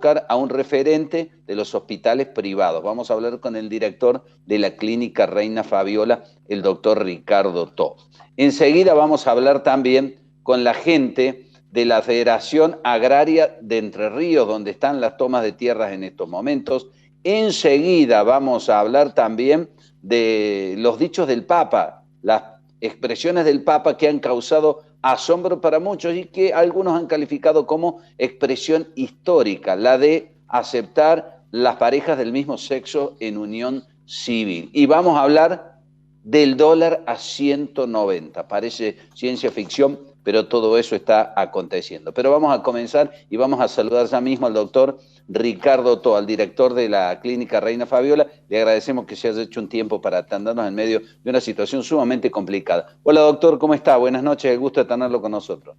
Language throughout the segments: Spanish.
buscar a un referente de los hospitales privados. Vamos a hablar con el director de la Clínica Reina Fabiola, el doctor Ricardo To. Enseguida vamos a hablar también con la gente de la Federación Agraria de Entre Ríos, donde están las tomas de tierras en estos momentos. Enseguida vamos a hablar también de los dichos del Papa, las expresiones del Papa que han causado asombro para muchos y que algunos han calificado como expresión histórica, la de aceptar las parejas del mismo sexo en unión civil. Y vamos a hablar del dólar a 190. Parece ciencia ficción, pero todo eso está aconteciendo. Pero vamos a comenzar y vamos a saludar ya mismo al doctor Ricardo To, al director de la Clínica Reina Fabiola. Le agradecemos que se haya hecho un tiempo para atendernos en medio de una situación sumamente complicada. Hola doctor, ¿cómo está? Buenas noches, el gusto de tenerlo con nosotros.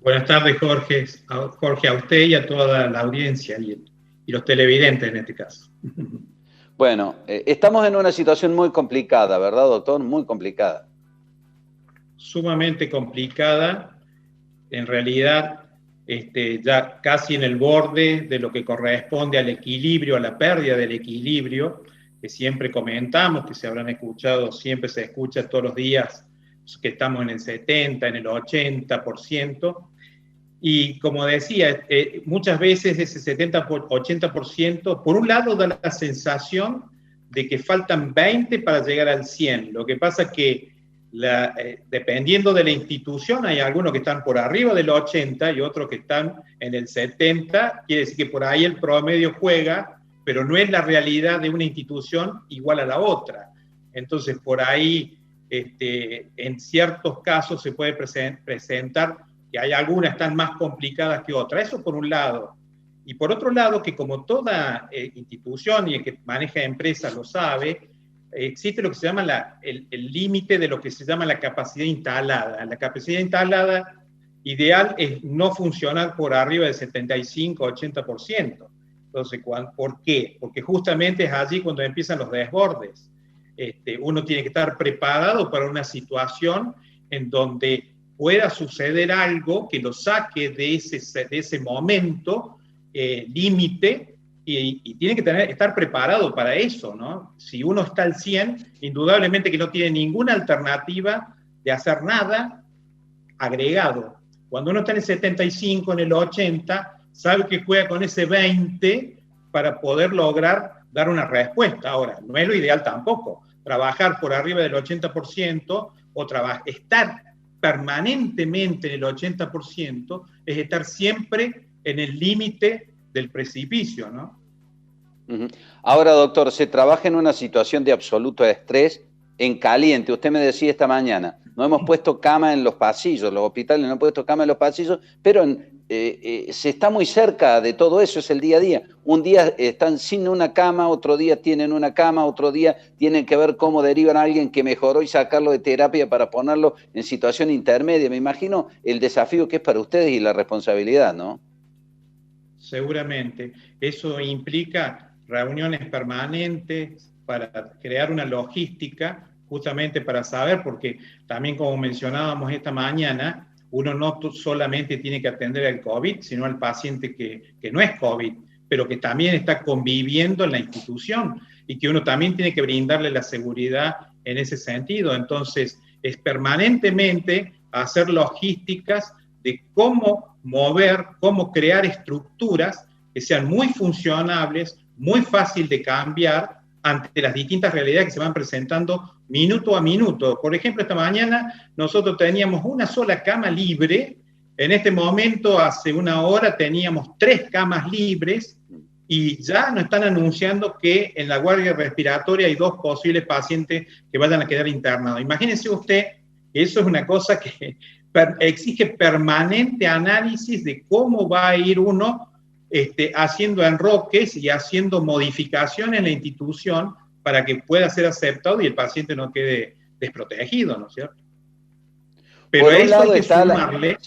Buenas tardes, Jorge. Jorge, a usted y a toda la audiencia y los televidentes en este caso. Bueno, estamos en una situación muy complicada, ¿verdad, doctor? Muy complicada. Sumamente complicada, en realidad ya casi en el borde de lo que corresponde al equilibrio, a la pérdida del equilibrio, que siempre comentamos, que se habrán escuchado, siempre se escucha todos los días, que estamos en el 70, en el 80%, y como decía, muchas veces ese 70-80%, por un lado da la sensación de que faltan 20 para llegar al 100, lo que pasa es que dependiendo de la institución, hay algunos que están por arriba del 80 y otros que están en el 70, quiere decir que por ahí el promedio juega, pero no es la realidad de una institución igual a la otra. Entonces, por ahí, en ciertos casos se puede presentar que hay algunas que están más complicadas que otras. Eso por un lado. Y por otro lado, que como toda institución y el que maneja empresas lo sabe, existe lo que se llama el límite de lo que se llama la capacidad instalada. La capacidad instalada ideal es no funcionar por arriba del 75-80%. Entonces, ¿por qué? Porque justamente es allí cuando empiezan los desbordes. Uno tiene que estar preparado para una situación en donde pueda suceder algo que lo saque de ese momento límite, y tiene que estar preparado para eso, ¿no? Si uno está al 100, indudablemente que no tiene ninguna alternativa de hacer nada agregado. Cuando uno está en el 75, en el 80, sabe que juega con ese 20 para poder lograr dar una respuesta. Ahora, no es lo ideal tampoco. Trabajar por arriba del 80% o estar permanentemente en el 80% es estar siempre en el límite del precipicio, ¿no? Ahora, doctor, se trabaja en una situación de absoluto estrés en caliente. Usted me decía esta mañana, no hemos puesto cama en los pasillos, los hospitales no han puesto cama en los pasillos, pero se está muy cerca de todo eso, es el día a día. Un día están sin una cama, otro día tienen una cama, otro día tienen que ver cómo derivan a alguien que mejoró y sacarlo de terapia para ponerlo en situación intermedia. Me imagino el desafío que es para ustedes y la responsabilidad, ¿no? Seguramente. Eso implica reuniones permanentes para crear una logística, justamente para saber, porque también como mencionábamos esta mañana, uno no solamente tiene que atender al COVID, sino al paciente que no es COVID, pero que también está conviviendo en la institución y que uno también tiene que brindarle la seguridad en ese sentido. Entonces, es permanentemente hacer logísticas de cómo mover, cómo crear estructuras que sean muy funcionables, muy fácil de cambiar ante las distintas realidades que se van presentando minuto a minuto. Por ejemplo, esta mañana nosotros teníamos una sola cama libre, en este momento, hace una hora, teníamos 3 camas libres y ya nos están anunciando que en la guardia respiratoria hay 2 posibles pacientes que vayan a quedar internados. Imagínense usted, eso es una cosa que exige permanente análisis de cómo va a ir uno haciendo enroques y haciendo modificaciones en la institución para que pueda ser aceptado y el paciente no quede desprotegido, ¿no es cierto? Pero a eso hay que sumarle,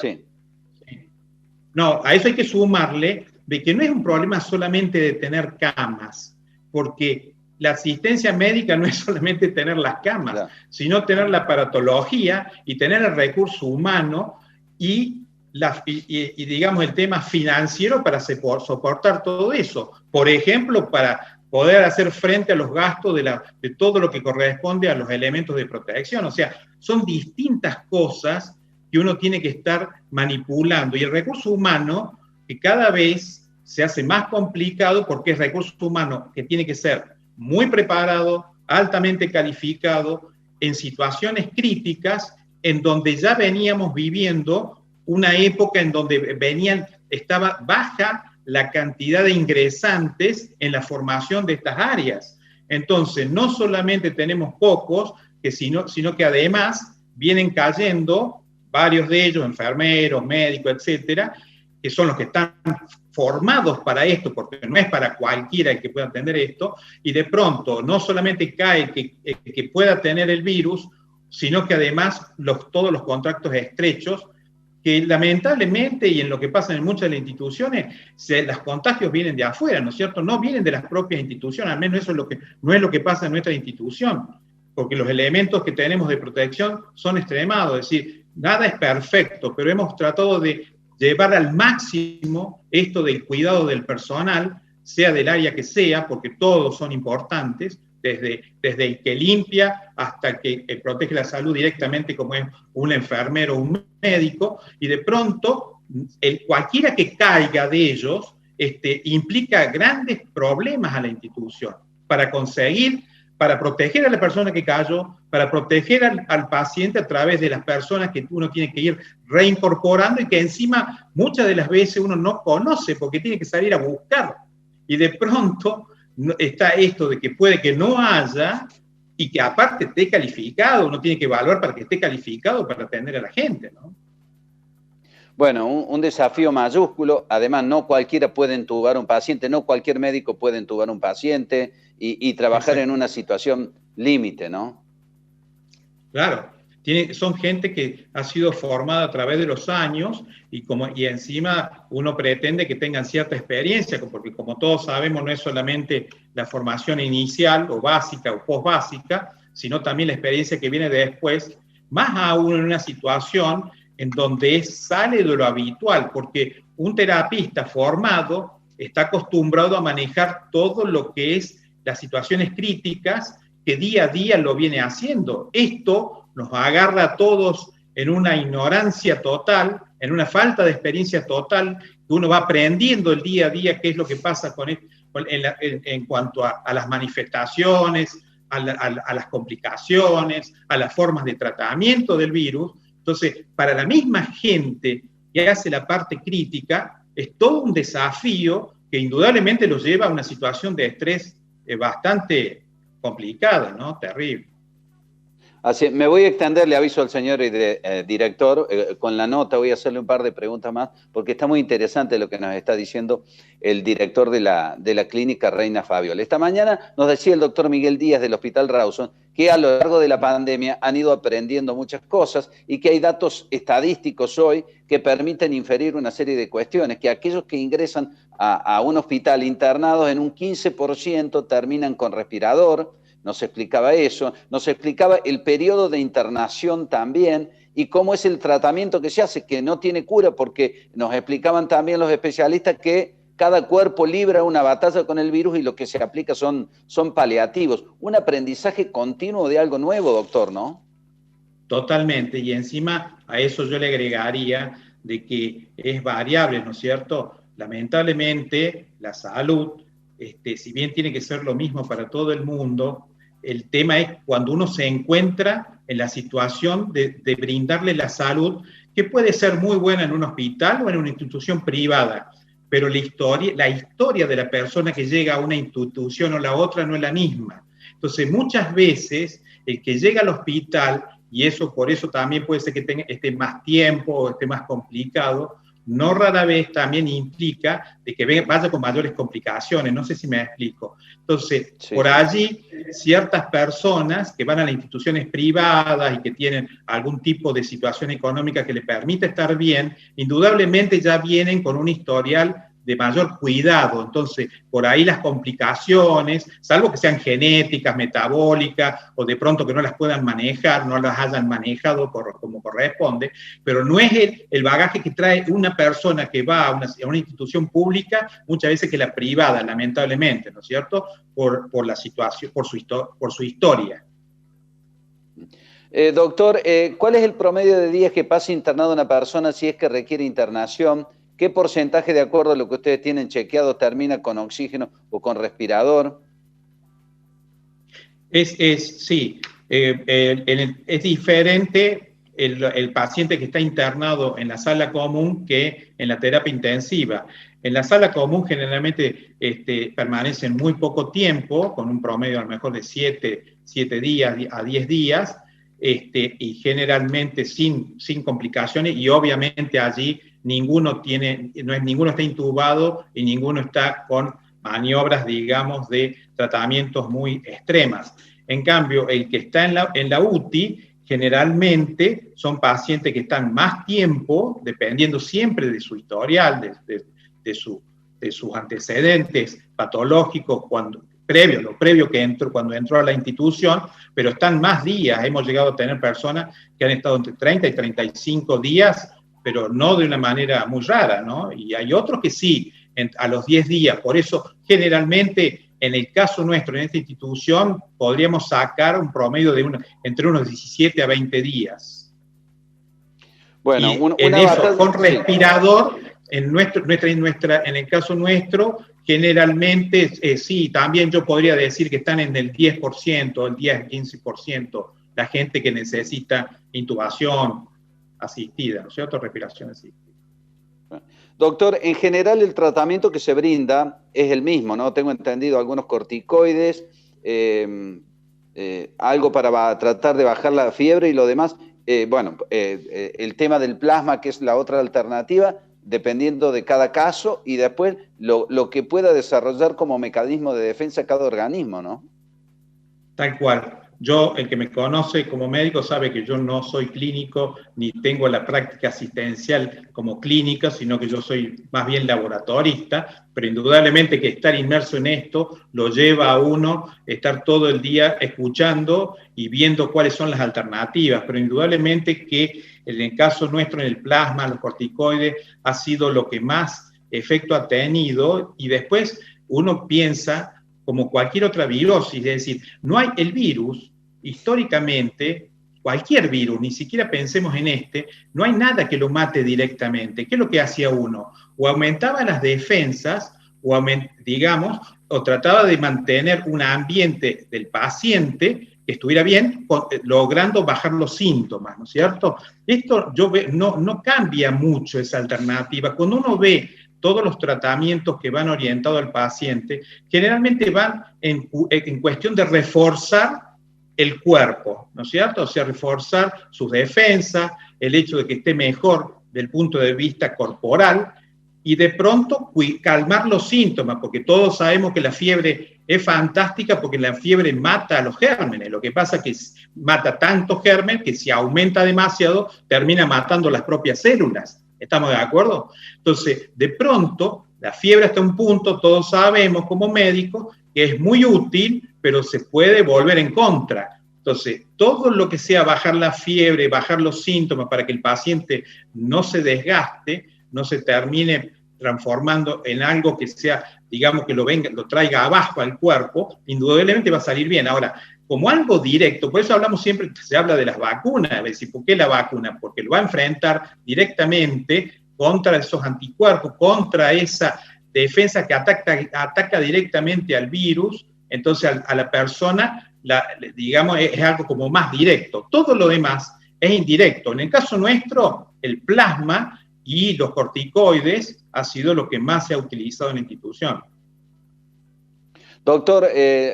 a eso hay que sumarle de que no es un problema solamente de tener camas, porque la asistencia médica no es solamente tener las camas, sino tener la aparatología y tener el recurso humano y digamos, el tema financiero para soportar todo eso. Por ejemplo, para poder hacer frente a los gastos de todo lo que corresponde a los elementos de protección. O sea, son distintas cosas que uno tiene que estar manipulando. Y el recurso humano, que cada vez se hace más complicado porque es recurso humano que tiene que ser muy preparado, altamente calificado, en situaciones críticas, en donde ya veníamos viviendo una época en donde estaba baja la cantidad de ingresantes en la formación de estas áreas. Entonces, no solamente tenemos pocos, sino que además vienen cayendo varios de ellos, enfermeros, médicos, etcétera, que son los que están formados para esto, porque no es para cualquiera el que pueda atender esto, y de pronto no solamente cae que pueda tener el virus, sino que además todos los contactos estrechos, que lamentablemente, y en lo que pasa en muchas de las instituciones, los contagios vienen de afuera, ¿no es cierto? No vienen de las propias instituciones, al menos eso no es lo que pasa en nuestra institución, porque los elementos que tenemos de protección son extremados, es decir, nada es perfecto, pero hemos tratado de llevar al máximo esto del cuidado del personal, sea del área que sea, porque todos son importantes, desde el que limpia hasta el que protege la salud directamente, como es un enfermero o un médico, y de pronto cualquiera que caiga de ellos implica grandes problemas a la institución para proteger a la persona que cayó, para proteger al paciente a través de las personas que uno tiene que ir reincorporando y que encima muchas de las veces uno no conoce porque tiene que salir a buscar. Y de pronto está esto de que puede que no haya y que aparte esté calificado, uno tiene que evaluar para que esté calificado para atender a la gente, ¿no? Bueno, un desafío mayúsculo. Además, no cualquiera puede entubar a un paciente, no cualquier médico puede entubar a un paciente y trabajar en una situación límite, ¿no? Claro, son gente que ha sido formada a través de los años y encima uno pretende que tengan cierta experiencia, porque como todos sabemos no es solamente la formación inicial o básica o posbásica, sino también la experiencia que viene después, más aún en una situación en donde sale de lo habitual, porque un terapista formado está acostumbrado a manejar todo lo que es las situaciones críticas que día a día lo viene haciendo. Esto nos agarra a todos en una ignorancia total, en una falta de experiencia total, que uno va aprendiendo el día a día qué es lo que pasa en cuanto a las manifestaciones, a las complicaciones, a las formas de tratamiento del virus. Entonces, para la misma gente que hace la parte crítica, es todo un desafío que indudablemente los lleva a una situación de estrés bastante complicada, ¿no? Terrible. Así, me voy a extender, le aviso al señor director, con la nota voy a hacerle un par de preguntas más, porque está muy interesante lo que nos está diciendo el director de la clínica Reina Fabiola. Esta mañana nos decía el doctor Miguel Díaz del Hospital Rawson que a lo largo de la pandemia han ido aprendiendo muchas cosas y que hay datos estadísticos hoy que permiten inferir una serie de cuestiones, que aquellos que ingresan a un hospital internados en un 15% terminan con respirador. Nos explicaba eso, nos explicaba el periodo de internación también y cómo es el tratamiento que se hace, que no tiene cura, porque nos explicaban también los especialistas que cada cuerpo libra una batalla con el virus y lo que se aplica son paliativos. Un aprendizaje continuo de algo nuevo, doctor, ¿no? Totalmente, y encima a eso yo le agregaría de que es variable, ¿no es cierto? Lamentablemente la salud, si bien tiene que ser lo mismo para todo el mundo, el tema es cuando uno se encuentra en la situación de brindarle la salud, que puede ser muy buena en un hospital o en una institución privada, pero la historia de la persona que llega a una institución o la otra no es la misma. Entonces, muchas veces, el que llega al hospital, y por eso también puede ser que esté más tiempo o esté más complicado, no rara vez también implica de que vaya con mayores complicaciones, no sé si me explico. Entonces, sí, por allí, ciertas personas que van a las instituciones privadas y que tienen algún tipo de situación económica que les permite estar bien, indudablemente ya vienen con un historial de mayor cuidado. Entonces, por ahí las complicaciones, salvo que sean genéticas, metabólicas, o de pronto que no las puedan manejar, no las hayan manejado como corresponde, pero no es el bagaje que trae una persona que va a una institución pública, muchas veces que la privada, lamentablemente, ¿no es cierto? Por la situación, por su historia. Doctor, ¿cuál es el promedio de días que pasa internado una persona si es que requiere internación? ¿Qué porcentaje, de acuerdo a lo que ustedes tienen chequeado, termina con oxígeno o con respirador? Sí, es diferente el paciente que está internado en la sala común que en la terapia intensiva. En la sala común generalmente permanecen muy poco tiempo, con un promedio a lo mejor de 7 días a 10 días, y generalmente sin complicaciones, y obviamente allí ninguno está intubado y ninguno está con maniobras, digamos, de tratamientos muy extremas. En cambio, el que está en la UTI, generalmente son pacientes que están más tiempo, dependiendo siempre de su historial, de sus antecedentes patológicos, lo previo que cuando entró a la institución, pero están más días. Hemos llegado a tener personas que han estado entre 30 y 35 días, pero no de una manera muy rara, ¿no? Y hay otros que sí, a los 10 días. Por eso, generalmente, en el caso nuestro, en esta institución, podríamos sacar un promedio de entre unos 17 a 20 días. Bueno, con respirador, en el caso nuestro, generalmente, sí, también yo podría decir que están en el 10%, el 10-15%, la gente que necesita intubación asistida, ¿no es cierto? Respiración asistida. Doctor, en general el tratamiento que se brinda es el mismo, ¿no? Tengo entendido algunos corticoides, algo para tratar de bajar la fiebre y lo demás. El tema del plasma, que es la otra alternativa, dependiendo de cada caso, y después lo que pueda desarrollar como mecanismo de defensa cada organismo, ¿no? Tal cual. El que me conoce como médico sabe que yo no soy clínico ni tengo la práctica asistencial como clínica, sino que yo soy más bien laboratorista, pero indudablemente que estar inmerso en esto lo lleva a uno estar todo el día escuchando y viendo cuáles son las alternativas, pero indudablemente que en el caso nuestro, en el plasma, los corticoides, ha sido lo que más efecto ha tenido, y después uno piensa como cualquier otra virosis, es decir, no hay el virus, históricamente, cualquier virus, ni siquiera pensemos en no hay nada que lo mate directamente. ¿Qué es lo que hacía uno? O aumentaba las defensas, o trataba de mantener un ambiente del paciente que estuviera bien, logrando bajar los síntomas, ¿no es cierto? Esto no cambia mucho esa alternativa. Cuando uno ve todos los tratamientos que van orientados al paciente, generalmente van en cuestión de reforzar el cuerpo, ¿no es cierto? O sea, reforzar sus defensas, el hecho de que esté mejor del punto de vista corporal, y de pronto calmar los síntomas, porque todos sabemos que la fiebre es fantástica porque la fiebre mata a los gérmenes. Lo que pasa es que mata tantos gérmenes que si aumenta demasiado termina matando las propias células. ¿Estamos de acuerdo? Entonces, de pronto, la fiebre hasta un punto, todos sabemos como médicos, que es muy útil, pero se puede volver en contra. Entonces, todo lo que sea bajar la fiebre, bajar los síntomas para que el paciente no se desgaste, no se termine transformando en algo que sea, digamos, que lo traiga abajo al cuerpo, indudablemente va a salir bien. Ahora, como algo directo, por eso hablamos siempre, se habla de las vacunas, a decir, ¿por qué la vacuna? Porque lo va a enfrentar directamente contra esos anticuerpos, contra esa defensa que ataca directamente al virus. Entonces a la persona, digamos, es algo como más directo. Todo lo demás es indirecto. En el caso nuestro, el plasma y los corticoides ha sido lo que más se ha utilizado en la institución. Doctor,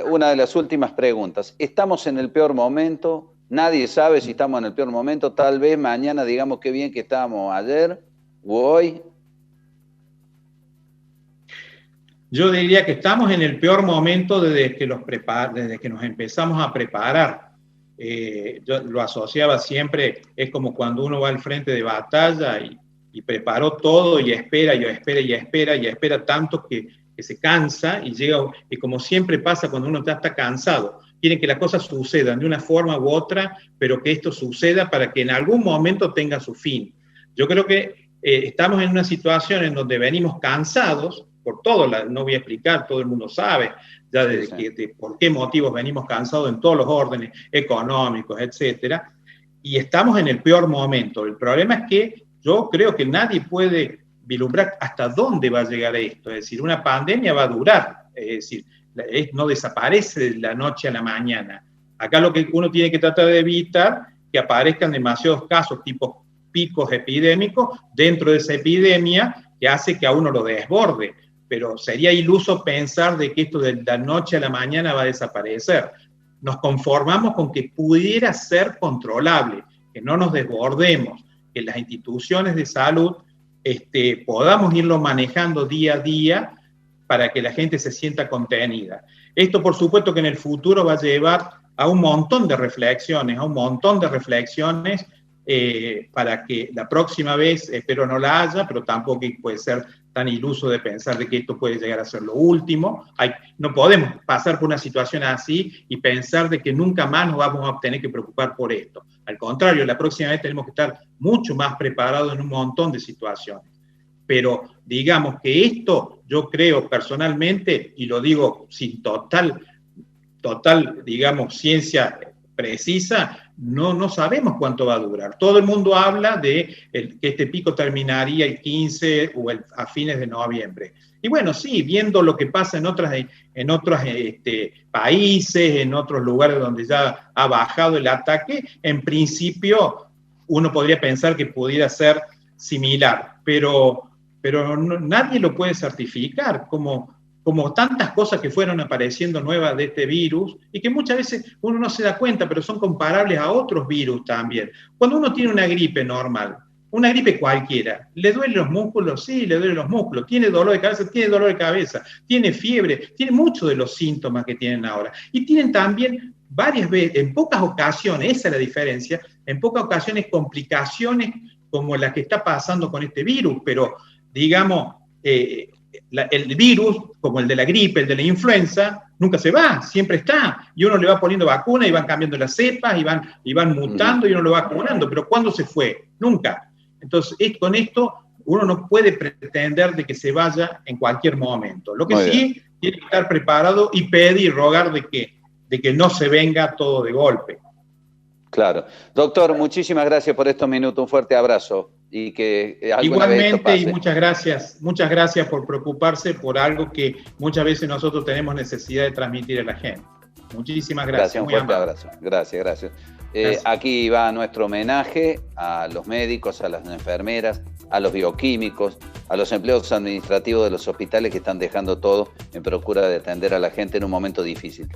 una de las últimas preguntas. ¿Estamos en el peor momento? Nadie sabe si estamos en el peor momento. Tal vez mañana digamos qué bien que estábamos ayer o hoy. Yo diría que estamos en el peor momento desde que nos empezamos a preparar. Yo lo asociaba siempre, es como cuando uno va al frente de batalla y preparó todo y espera, y espera, y espera, y espera tanto que se cansa y llega, y como siempre pasa cuando uno ya está cansado, quieren que las cosas sucedan de una forma u otra, pero que esto suceda para que en algún momento tenga su fin. Yo creo que estamos en una situación en donde venimos cansados, por todo, no voy a explicar, todo el mundo sabe ya de por qué motivos venimos cansados en todos los órdenes económicos, etcétera, y estamos en el peor momento. El problema es que yo creo que nadie puede vislumbrar hasta dónde va a llegar esto. Es decir, una pandemia va a durar, es decir, no desaparece de la noche a la mañana. Acá lo que uno tiene que tratar de evitar que aparezcan demasiados casos, tipo picos epidémicos, dentro de esa epidemia, que hace que a uno lo desborde. Pero sería iluso pensar de que esto de la noche a la mañana va a desaparecer. Nos conformamos con que pudiera ser controlable, que no nos desbordemos, que las instituciones de salud podamos irlo manejando día a día para que la gente se sienta contenida. Esto, por supuesto, que en el futuro va a llevar a un montón de reflexiones, para que la próxima vez, espero no la haya, pero tampoco puede ser tan iluso de pensar de que esto puede llegar a ser lo último. No podemos pasar por una situación así y pensar de que nunca más nos vamos a tener que preocupar por esto. Al contrario, la próxima vez tenemos que estar mucho más preparados en un montón de situaciones. Pero digamos que esto, yo creo personalmente, y lo digo sin total, digamos, ciencia precisa, no sabemos cuánto va a durar. Todo el mundo habla de que este pico terminaría el 15 o a fines de noviembre. Y bueno, sí, viendo lo que pasa en otros países, en otros lugares donde ya ha bajado el ataque, en principio uno podría pensar que pudiera ser similar, pero nadie lo puede certificar, como tantas cosas que fueron apareciendo nuevas de este virus y que muchas veces uno no se da cuenta, pero son comparables a otros virus también. Cuando uno tiene una gripe normal, una gripe cualquiera, ¿le duelen los músculos? Sí, le duelen los músculos. ¿Tiene dolor de cabeza? Tiene dolor de cabeza. ¿Tiene fiebre? Tiene muchos de los síntomas que tienen ahora. Y tienen también varias veces, en pocas ocasiones, esa es la diferencia, en pocas ocasiones complicaciones como las que está pasando con este virus, pero digamos, el virus, como el de la gripe, el de la influenza, nunca se va, siempre está, y uno le va poniendo vacuna y van cambiando las cepas y van mutando y uno lo va vacunando, pero ¿cuándo se fue? Nunca. Entonces, con esto uno no puede pretender de que se vaya en cualquier momento. Lo que sí tiene que estar preparado y pedir y rogar de que no se venga todo de golpe. Claro. Doctor, muchísimas gracias por estos minutos, un fuerte abrazo. Y que igualmente, y muchas gracias por preocuparse por algo que muchas veces nosotros tenemos necesidad de transmitir a la gente. Muchísimas gracias. Un fuerte abrazo. Gracias. Aquí va nuestro homenaje a los médicos, a las enfermeras, a los bioquímicos, a los empleados administrativos de los hospitales que están dejando todo en procura de atender a la gente en un momento difícil.